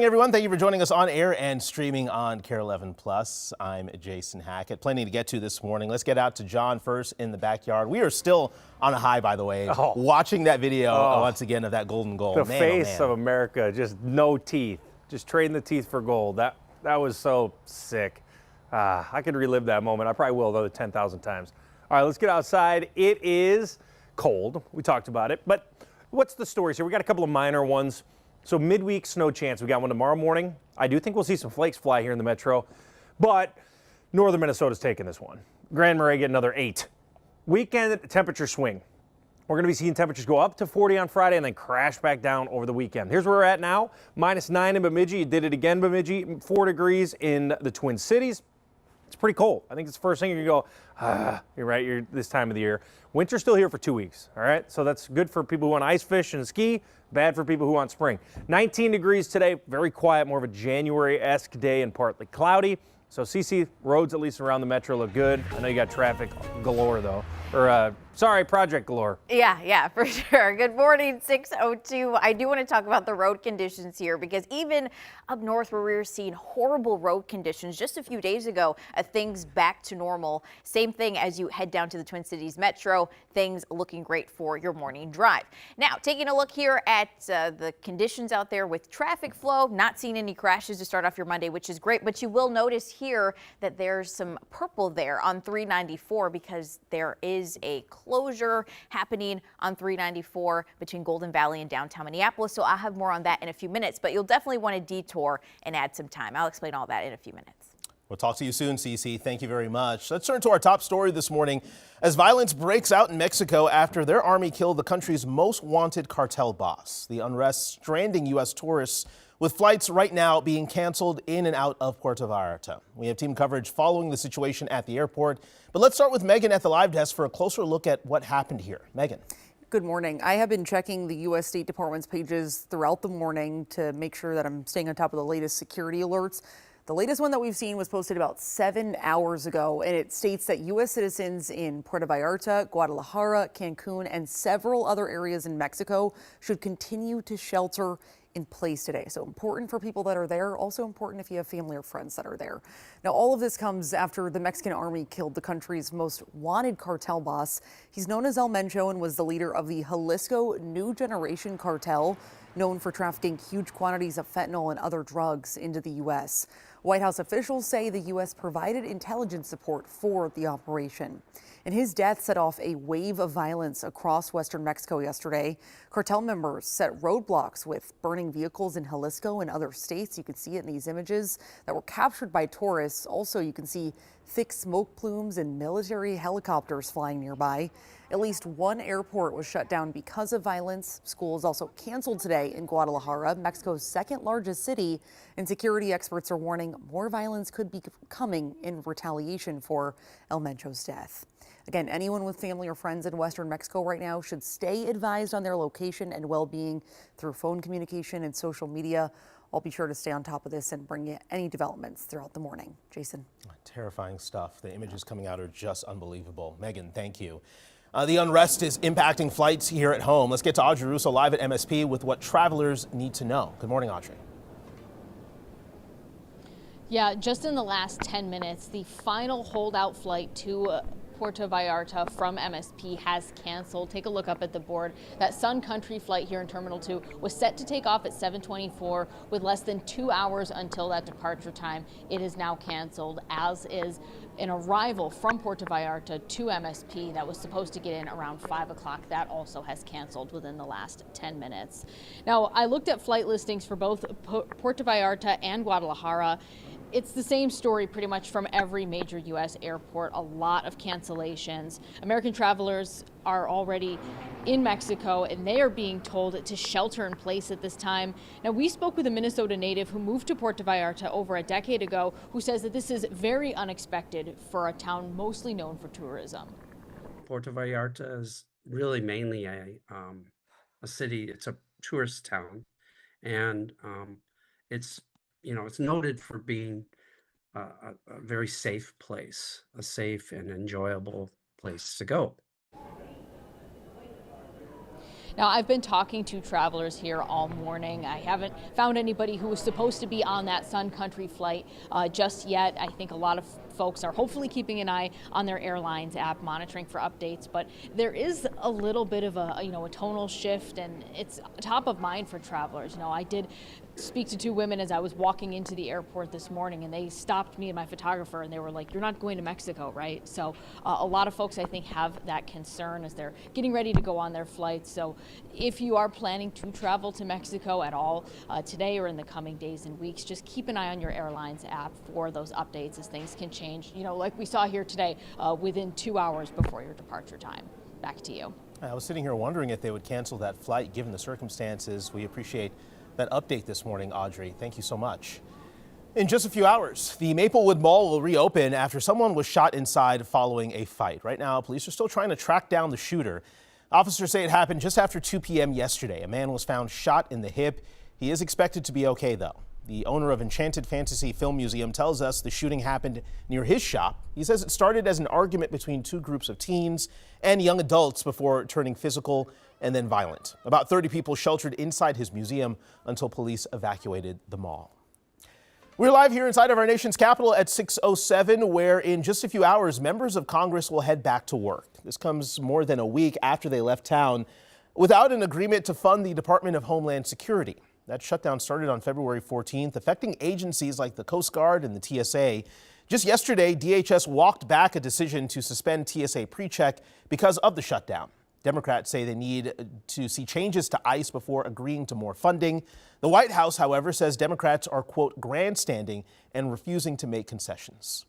Everyone, thank you for joining us on air and streaming on KARE 11 Plus. I'm Jason Hackett. Plenty to get to this morning. Let's get out to John first in the backyard. We are still on a high, by the way, watching that video once again of that golden goal. The face of America, just no teeth, just trading the teeth for gold. That was so sick. I could relive that moment. I probably will another 10,000 times. All right, let's get outside. It is cold. We talked about it, but what's the stories here? We got a couple of minor ones. So midweek snow chance, we got one tomorrow morning. I do think we'll see some flakes fly here in the metro, but northern Minnesota's taking this one. Grand Marais get another 8. Weekend temperature swing. We're going to be seeing temperatures go up to 40 on Friday and then crash back down over the weekend. Here's where we're at now. -9 in Bemidji. You did it again, Bemidji. 4 degrees in the Twin Cities. It's pretty cold. I think it's the first thing you're going to go, you're right, you're this time of the year. Winter's still here for 2 weeks, all right? So that's good for people who want to ice fish and ski, bad for people who want spring. 19 degrees today, very quiet, more of a January-esque day and partly cloudy. So CC, roads at least around the metro look good. I know you got traffic galore though, or sorry, project galore. Yeah, for sure. Good morning, 6:02. I do want to talk about the road conditions here because even up north where we were seeing horrible road conditions just a few days ago, things back to normal. Same thing as you head down to the Twin Cities Metro, things looking great for your morning drive. Now, taking a look here at the conditions out there with traffic flow, not seeing any crashes to start off your Monday, which is great, but you will notice here that there's some purple there on 394 because there is a closure happening on 394 between Golden Valley and downtown Minneapolis. So I'll have more on that in a few minutes, but you'll definitely want to detour and add some time. I'll explain all that in a few minutes. We'll talk to you soon, CC. Thank you very much. Let's turn to our top story this morning as violence breaks out in Mexico after their army killed the country's most wanted cartel boss. The unrest stranding U.S. tourists with flights right now being canceled in and out of Puerto Vallarta. We have team coverage following the situation at the airport. But let's start with Megan at the live desk for a closer look at what happened here. Megan. Good morning. I have been checking the U.S. State Department's pages throughout the morning to make sure that I'm staying on top of the latest security alerts. The latest one that we've seen was posted about 7 hours ago, and it states that U.S. citizens in Puerto Vallarta, Guadalajara, Cancun, and several other areas in Mexico should continue to shelter in place today. So important for people that are there, also important if you have family or friends that are there. Now, all of this comes after the Mexican army killed the country's most wanted cartel boss. He's known as El Mencho and was the leader of the Jalisco New Generation Cartel, known for trafficking huge quantities of fentanyl and other drugs into the U.S. White House officials say the U.S. provided intelligence support for the operation. And his death set off a wave of violence across western Mexico yesterday. Cartel members set roadblocks with burning vehicles in Jalisco and other states. You can see it in these images that were captured by tourists. Also, you can see thick smoke plumes and military helicopters flying nearby. At least one airport was shut down because of violence. Schools also canceled today in Guadalajara, Mexico's second largest city, and security experts are warning more violence could be coming in retaliation for El Mencho's death. Again, anyone with family or friends in western Mexico right now should stay advised on their location and well-being through phone communication and social media. I'll be sure to stay on top of this and bring you any developments throughout the morning. Jason. Terrifying stuff. The images coming out are just unbelievable. Megan, thank you. The unrest is impacting flights here at home. Let's get to Audrey Russo live at MSP with what travelers need to know. Good morning, Audrey. Yeah, just in the last 10 minutes, the final holdout flight to Puerto Vallarta from MSP has canceled. Take a look up at the board. That Sun Country flight here in Terminal 2 was set to take off at 7:24 with less than 2 hours until that departure time. It is now canceled, as is an arrival from Puerto Vallarta to MSP that was supposed to get in around 5 o'clock. That also has canceled within the last 10 minutes. Now, I looked at flight listings for both Puerto Vallarta and Guadalajara. It's the same story pretty much from every major U.S. airport, a lot of cancellations. American travelers are already in Mexico and they are being told to shelter in place at this time. Now, we spoke with a Minnesota native who moved to Puerto Vallarta over a decade ago who says that this is very unexpected for a town mostly known for tourism. Puerto Vallarta is really mainly a city, it's a tourist town, and it's it's noted for being a very safe place, a safe and enjoyable place to go. Now, I've been talking to travelers here all morning. I haven't found anybody who was supposed to be on that Sun Country flight just yet. I think a lot of folks are hopefully keeping an eye on their airlines app, monitoring for updates, but there is a little bit of a tonal shift, and it's top of mind for travelers. I did speak to two women as I was walking into the airport this morning, and they stopped me and my photographer, and they were like, "You're not going to Mexico, right?" So a lot of folks, I think, have that concern as they're getting ready to go on their flights. So if you are planning to travel to Mexico at all today or in the coming days and weeks, just keep an eye on your airlines app for those updates as things can change, like we saw here today, within 2 hours before your departure time. Back to you. I was sitting here wondering if they would cancel that flight given the circumstances. We appreciate that update this morning, Audrey. Thank you so much. In just a few hours, the Maplewood Mall will reopen after someone was shot inside following a fight. Right now, police are still trying to track down the shooter. Officers say it happened just after 2 p.m. yesterday. A man was found shot in the hip. He is expected to be okay, though. The owner of Enchanted Fantasy Film Museum tells us the shooting happened near his shop. He says it started as an argument between two groups of teens and young adults before turning physical and then violent. About 30 people sheltered inside his museum until police evacuated the mall. We're live here inside of our nation's capital at 6:07, where in just a few hours, members of Congress will head back to work. This comes more than a week after they left town without an agreement to fund the Department of Homeland Security. That shutdown started on February 14th, affecting agencies like the Coast Guard and the TSA. Just yesterday, DHS walked back a decision to suspend TSA PreCheck because of the shutdown. Democrats say they need to see changes to ICE before agreeing to more funding. The White House, however, says Democrats are, quote, grandstanding and refusing to make concessions.